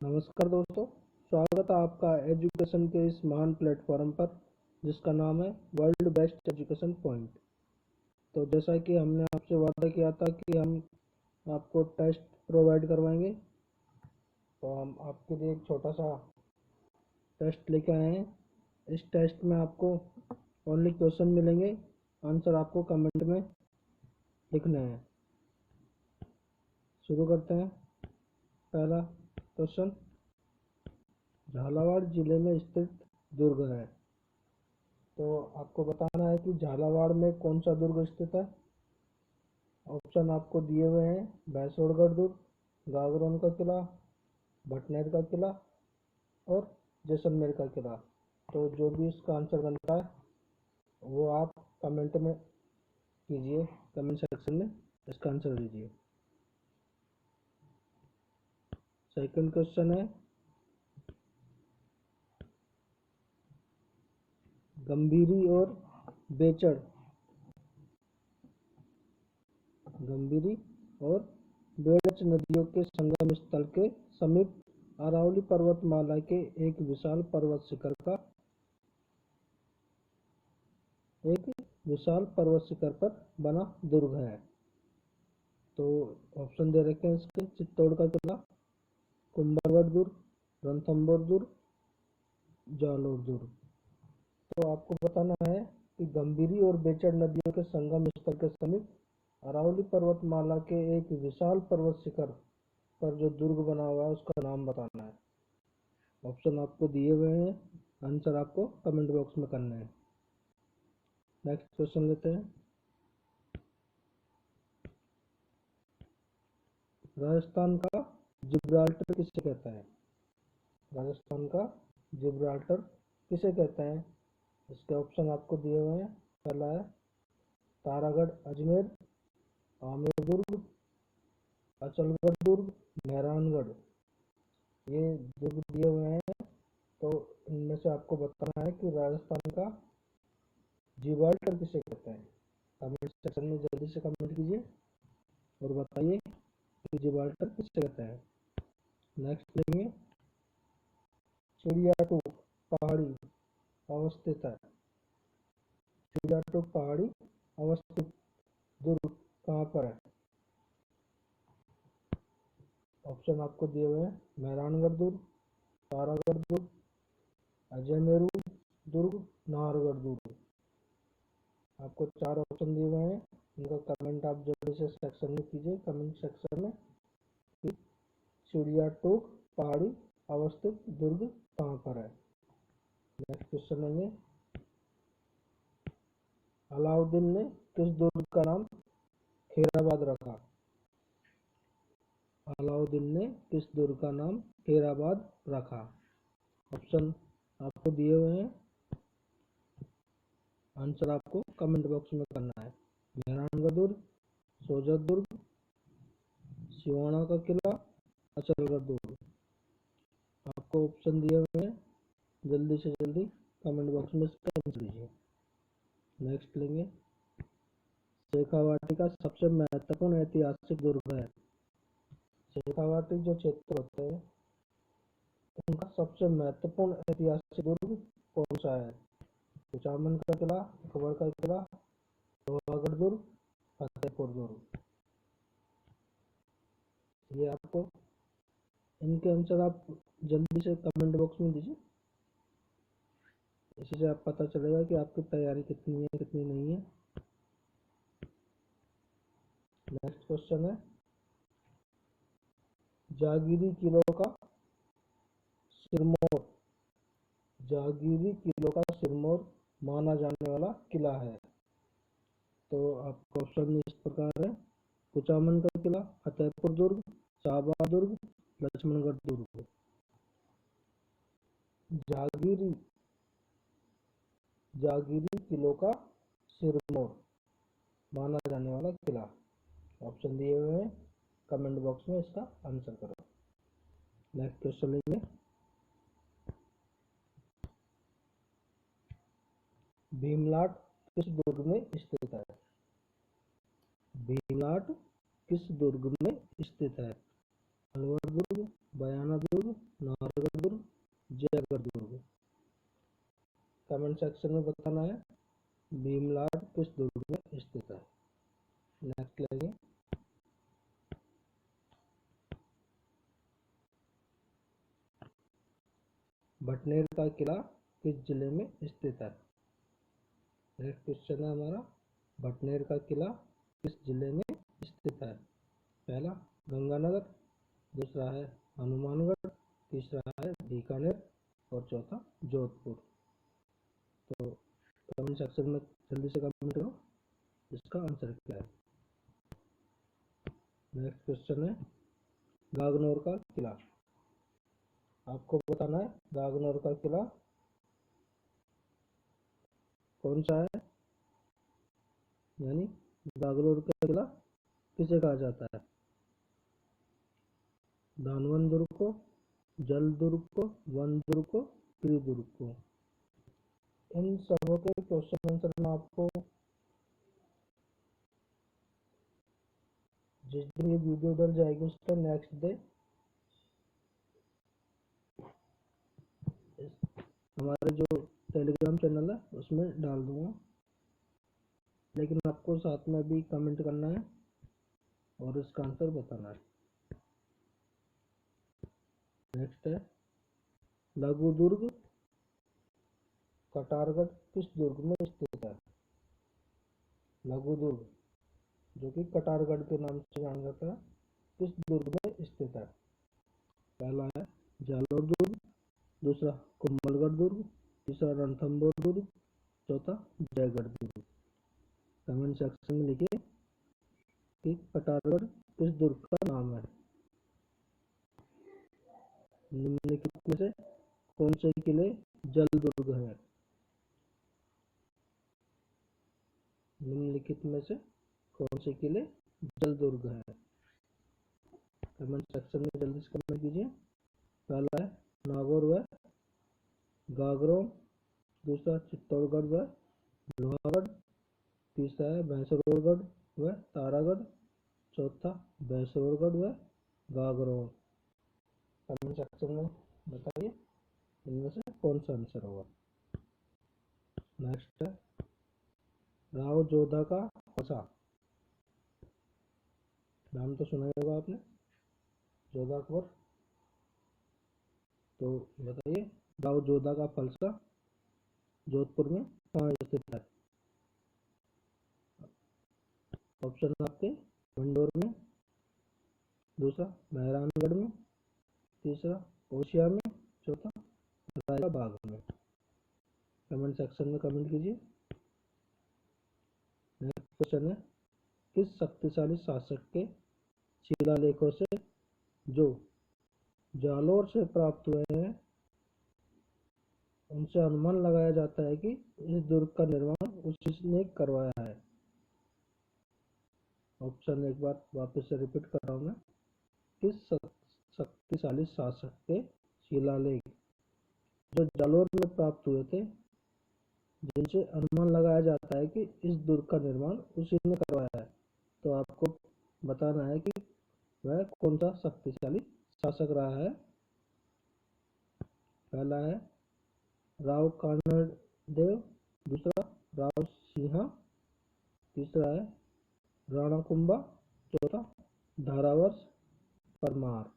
नमस्कार दोस्तों, स्वागत है आपका एजुकेशन के इस महान प्लेटफॉर्म पर जिसका नाम है वर्ल्ड बेस्ट एजुकेशन पॉइंट। तो जैसा कि हमने आपसे वादा किया था कि हम आपको टेस्ट प्रोवाइड करवाएंगे, तो हम आपके लिए एक छोटा सा टेस्ट लेके आए हैं। इस टेस्ट में आपको ओनली क्वेश्चन मिलेंगे, आंसर आपको कमेंट में लिखने हैं। शुरू करते हैं। पहला क्वेश्चन, झालावाड़ जिले में स्थित दुर्ग है। तो आपको बताना है कि झालावाड़ में कौन सा दुर्ग स्थित है। ऑप्शन आपको दिए हुए हैं, भैंसोड़गढ़ दुर्ग, गागरोन का किला, भटनेर का किला और जैसलमेर का किला। तो जो भी इसका आंसर बनता है वो आप कमेंट में कीजिए, कमेंट सेक्शन में इसका आंसर दीजिए। सेकंड क्वेश्चन है, गंभीरी और बेचड़ गंभीरी और बेड़च नदियों के संगम स्थल के समीप अरावली पर्वतमाला के एक विशाल पर्वत शिखर पर बना दुर्ग है। तो ऑप्शन दे रखे हैं इसके, चित्तौड़ का किला, कुंभलगढ़ दुर्ग, रणथंभौर दुर्ग, जालोर दुर्ग। तो आपको बताना है कि गंभीरी और बेचड़ नदियों के संगम स्थल के समीप अरावली पर्वतमाला के एक विशाल पर्वत शिखर पर जो दुर्ग बना हुआ है उसका नाम बताना है। ऑप्शन आपको दिए हुए हैं, आंसर आपको कमेंट बॉक्स में करना है। नेक्स्ट क्वेश्चन लेते हैं। राजस्थान का जिब्राल्टर किसे कहते हैं। राजस्थान का जिब्राल्टर किसे कहते हैं। इसके ऑप्शन आपको दिए हुए हैं। पहला है तारागढ़ अजमेर, आमेर दुर्ग, अचलगढ़ दुर्ग, मेहरानगढ़। ये दुर्ग दिए हुए हैं। तो इनमें से आपको बताना है कि राजस्थान का जिब्राल्टर किसे कहते हैं। कमेंट सेक्शन में जल्दी से कमेंट कीजिए और बताइए कि जिब्राल्टर किसे कहते हैं। नेक्स्ट लेंगे, चिड़ियाटूक पहाड़ी अवस्थित है। चिड़ियाटूक पहाड़ी अवस्थित दुर्ग कहाँ पर है। ऑप्शन आपको दिए हुए हैं, मेहरानगढ़ दुर्ग, तारागढ़ दुर्ग, अजयमेरू दुर्ग, नाहरगढ़ दुर्ग। आपको 4 ऑप्शन दिए हुए हैं, इनका कमेंट आप जल्दी से सेक्शन में कीजिए, कमेंट सेक्शन में कि चिड़ियाटूक पहाड़ी अवस्थित दुर्ग कहाँ पर है। नेक्स्ट क्वेश्चन लेंगे, अलाउद्दीन ने किस दुर्ग का नाम खेराबाद रखा। अलाउद्दीन ने किस दुर्ग का नाम खेराबाद रखा। ऑप्शन आपको दिए हुए हैं, आंसर आपको कमेंट बॉक्स में करना है। मेहरानगढ़ दुर्ग, सोजत दुर्ग, सिवाना का किला, अचलगढ़ दुर्ग। आपको ऑप्शन दिए हुए हैं, जल्दी से जल्दी कमेंट बॉक्स में इसका आंसर दीजिए। नेक्स्ट लेंगे, शेखावाटी का सबसे महत्वपूर्ण ऐतिहासिक दुर्ग है। शेखावाटी जो क्षेत्र होते हैं उनका सबसे महत्वपूर्ण ऐतिहासिक दुर्ग कौन सा है। कुचामन का किला, अकबर का किला, लोहागढ़ दुर्ग, फतेहपुर दुर्ग। ये आपको इनके आंसर आप जल्दी से कमेंट बॉक्स में दीजिए, इसी से आप पता चलेगा कि आपकी तैयारी कितनी है कितनी नहीं है। नेक्स्ट क्वेश्चन है, जागीरी किलों का सिरमौर जागीरी किलों का सिरमौर माना जाने वाला किला है। तो आपका ऑप्शन इस प्रकार है, कुचामन का किला, फतेहपुर दुर्ग, शाहबाद दुर्ग, लक्ष्मणगढ़ दुर्ग। जागीरी जागीरी किलों का सिरमौर माना जाने वाला किला। ऑप्शन दिए हुए हैं, कमेंट बॉक्स में इसका आंसर करो। नेक्स्ट क्वेश्चन लेंगे, भीमलाट किस दुर्ग में स्थित है। भीमलाट किस दुर्ग में स्थित है। अलवर दुर्ग, बयाना दुर्ग, नाहरगढ़ दुर्ग, जयगढ़ दुर्ग। कमेंट सेक्शन में बताना है भीमलाड किस दुर्ग में स्थित है। नेक्स्ट लेंगे। भटनेर का किला किस जिले में स्थित है। नेक्स्ट क्वेश्चन है हमारा, भटनेर का किला किस जिले में स्थित है। पहला गंगानगर, दूसरा है हनुमानगढ़, तीसरा है बीकानेर और चौथा जोधपुर। तो कमेंट सेक्शन में जल्दी से कमेंट करो इसका आंसर क्या है। नेक्स्ट क्वेश्चन है गागनौर का किला। आपको बताना है गागनौर का किला कौन सा है, यानी गागनौर का किला किसे कहा जाता है। दानवन दुर्ग को, जल दुर्ग को, वन दुर्ग को, त्रि दुर्ग को। इन सबों के क्वेश्चन आंसर में आपको जिस दिन ये वीडियो डल जाएगी उसका नेक्स्ट डे हमारे जो टेलीग्राम चैनल है उसमें डाल दूंगा, लेकिन आपको साथ में भी कमेंट करना है और इसका आंसर बताना है। नेक्स्ट है लघु दुर्ग कटारगढ़ किस दुर्ग में स्थित है। लघु दुर्ग जो कि कटारगढ़ के नाम से जाना जाता है किस दुर्ग में स्थित है। पहला है जालोर दुर्ग, दूसरा कुंभलगढ़ दुर्ग, तीसरा रणथंभौर दुर्ग, चौथा जयगढ़ दुर्ग। कमेंट सेक्शन में लिखिए कि कटारगढ़ किस दुर्ग का नाम है। निम्नलिखित में से कौन से किले जल दुर्ग है। निम्नलिखित में से कौन से किले जल दुर्ग है। कमेंट सेक्शन में जल्दी से कमेंट कीजिए। पहला है नागौर व गागरों, दूसरा चित्तौड़गढ़ व लोहागढ़, तीसरा है भैंसरोड़गढ़ व तारागढ़, चौथा भैंसरोड़गढ़ व गागरों। कमेंट सेक्शन में बताइए इनमें से कौन सा आंसर होगा। नेक्स्ट है राव जोधा का फलसा। नाम तो सुना ही होगा आपने, जोधा अकबर। तो बताइए राव जोधा का फलसा जोधपुर में कहाँ स्थित है। ऑप्शन आपके मंडोर में, दूसरा मेहरानगढ़ में, तीसरा ओसिया में, चौथा रायका बाग में। कमेंट सेक्शन में कमेंट कीजिए। नेक्स्ट क्वेश्चन है किस शक्तिशाली शासक के शिलालेखों से जो जालोर से प्राप्त हुए हैं उनसे अनुमान लगाया जाता है कि इस दुर्ग का निर्माण उसी ने करवाया है। ऑप्शन एक बार वापस से रिपीट कर रहा हूँ मैं। किस शक्तिशाली शासक के शिलालेख जो जालोर में प्राप्त हुए थे जिनसे अनुमान लगाया जाता है कि इस दुर्ग का निर्माण उसी ने करवाया है। तो आपको बताना है कि वह कौन सा शक्तिशाली शासक रहा है। पहला है राव कानड़देव, दूसरा राव सिंहा, तीसरा है राणा कुंभा, चौथा धारावर्ष परमार।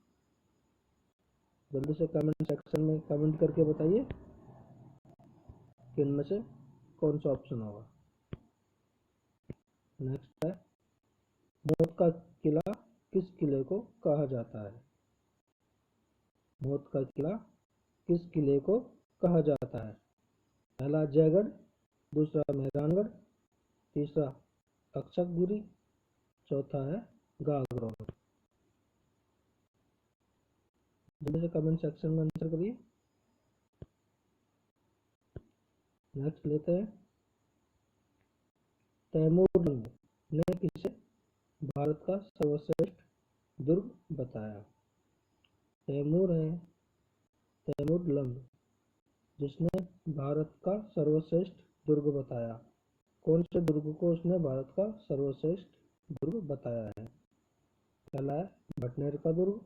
जल्दी से कमेंट सेक्शन में कमेंट करके बताइए कि इनमें से कौन सा ऑप्शन होगा। नेक्स्ट है मौत का किला किस किले को कहा जाता है। मौत का किला किस किले को कहा जाता है। पहला जयगढ़, दूसरा मेहरानगढ़, तीसरा तक्षकगिरी, चौथा है गागरों। जल्दी से कमेंट सेक्शन में आंसर करिए। नेक्स्ट लेते हैं तैमूर ने किसे भारत का सर्वश्रेष्ठ दुर्ग बताया। तैमूर है तैमूर लंग जिसने भारत का सर्वश्रेष्ठ दुर्ग बताया। कौन से दुर्ग को उसने भारत का सर्वश्रेष्ठ दुर्ग बताया है। पहला है भटनेर का दुर्ग,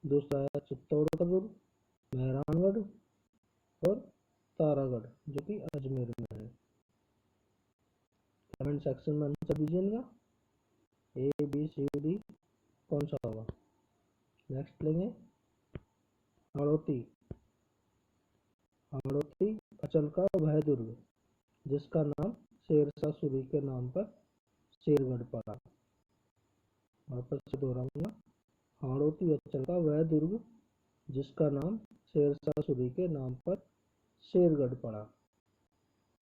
दूसरा है चित्तौड़ का दुर्ग, मेहरानगढ़ और तारागढ़ जो कि अजमेर में है। कमेंट सेक्शन में आंसर दीजिएगा, ए बी सी डी कौन सा होगा। नेक्स्ट लेंगे हाड़ौती। हाड़ौती अंचल का वह दुर्ग जिसका नाम शेरशाह सूरी के नाम पर शेरगढ़ पड़ा। वापस से दोहराऊंगा, हाड़ौती अंचल का वह दुर्ग जिसका नाम शेरशाह सूरी के नाम पर शेरगढ़ पड़ा।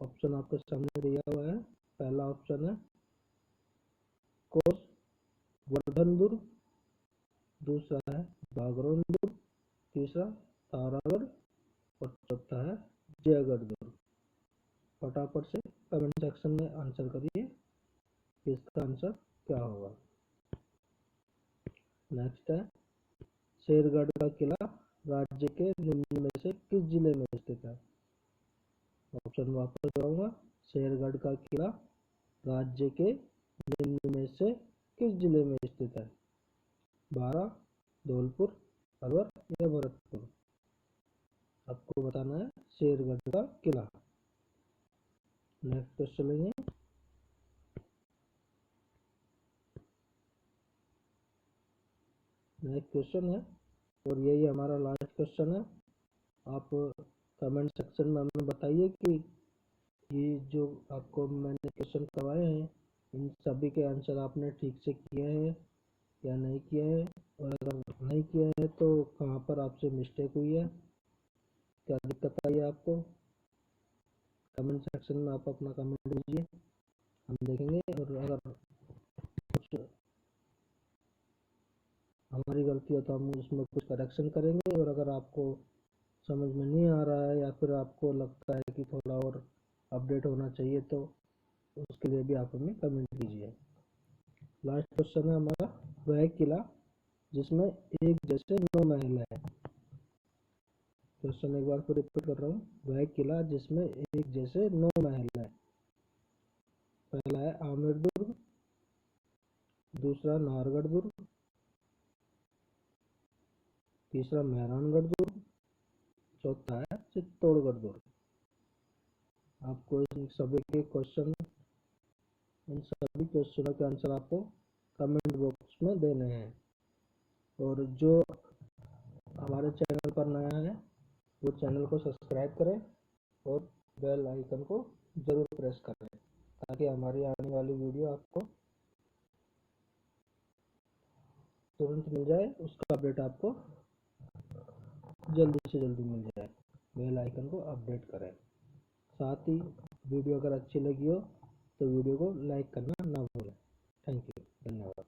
ऑप्शन आपके सामने दिया हुआ है। पहला ऑप्शन है कोस वर्धन दुर्ग, दूसरा है बागरौन दुर्ग, तीसरा तारागढ़ और चौथा है जयगढ़ दुर्ग। फटाफट से कमेंट सेक्शन में आंसर करिए कि इसका आंसर क्या होगा। नेक्स्ट है शेरगढ़ का किला राज्य के निम्न में से किस जिले में स्थित है। ऑप्शन वापस दोहराऊंगा, शेरगढ़ का किला राज्य के निम्न में से किस जिले में स्थित है। बारा, धौलपुर, अलवर या भरतपुर। आपको बताना है शेरगढ़ का किला। नेक्स्ट क्वेश्चन लेंगे, नेक्स्ट क्वेश्चन है और यही हमारा लास्ट क्वेश्चन है। आप कमेंट सेक्शन में हमें बताइए कि ये जो आपको मैंने क्वेश्चन करवाए हैं इन सभी के आंसर आपने ठीक से किए हैं या नहीं किए हैं, और अगर नहीं किए हैं तो कहाँ पर आपसे मिस्टेक हुई है, क्या दिक्कत आई है आपको। कमेंट सेक्शन में आप अपना कमेंट दीजिए, हम देखेंगे और अगर कुछ हमारी गलती है तो हम उसमें कुछ करेक्शन करेंगे, और अगर आपको समझ में नहीं आ रहा है या फिर आपको लगता है कि थोड़ा और अपडेट होना चाहिए तो उसके लिए भी आप हमें कमेंट कीजिए। लास्ट क्वेश्चन है हमारा, वह किला जिसमें एक जैसे 9 महल है। क्वेश्चन एक बार फिर रिपीट कर रहा हूँ, वह किला जिसमें एक जैसे 9 महल है। पहला है आमेर दुर्ग, दूसरा नाहरगढ़ दुर्ग, तीसरा मेहरानगढ़ दुर्ग, चौथा है चित्तौड़गढ़ दुर्ग। आपको इन सभी के क्वेश्चन, इन सभी क्वेश्चनों के आंसर आपको कमेंट बॉक्स में देने हैं। और जो हमारे चैनल पर नया है वो चैनल को सब्सक्राइब करें और बेल आइकन को जरूर प्रेस करें ताकि हमारी आने वाली वीडियो आपको तुरंत मिल जाए, उसका अपडेट आपको जल्दी से जल्दी मिल जाए। बेल आइकन को अपडेट करें। साथ ही वीडियो अगर अच्छी लगी हो तो वीडियो को लाइक करना ना भूलें। थैंक यू, धन्यवाद।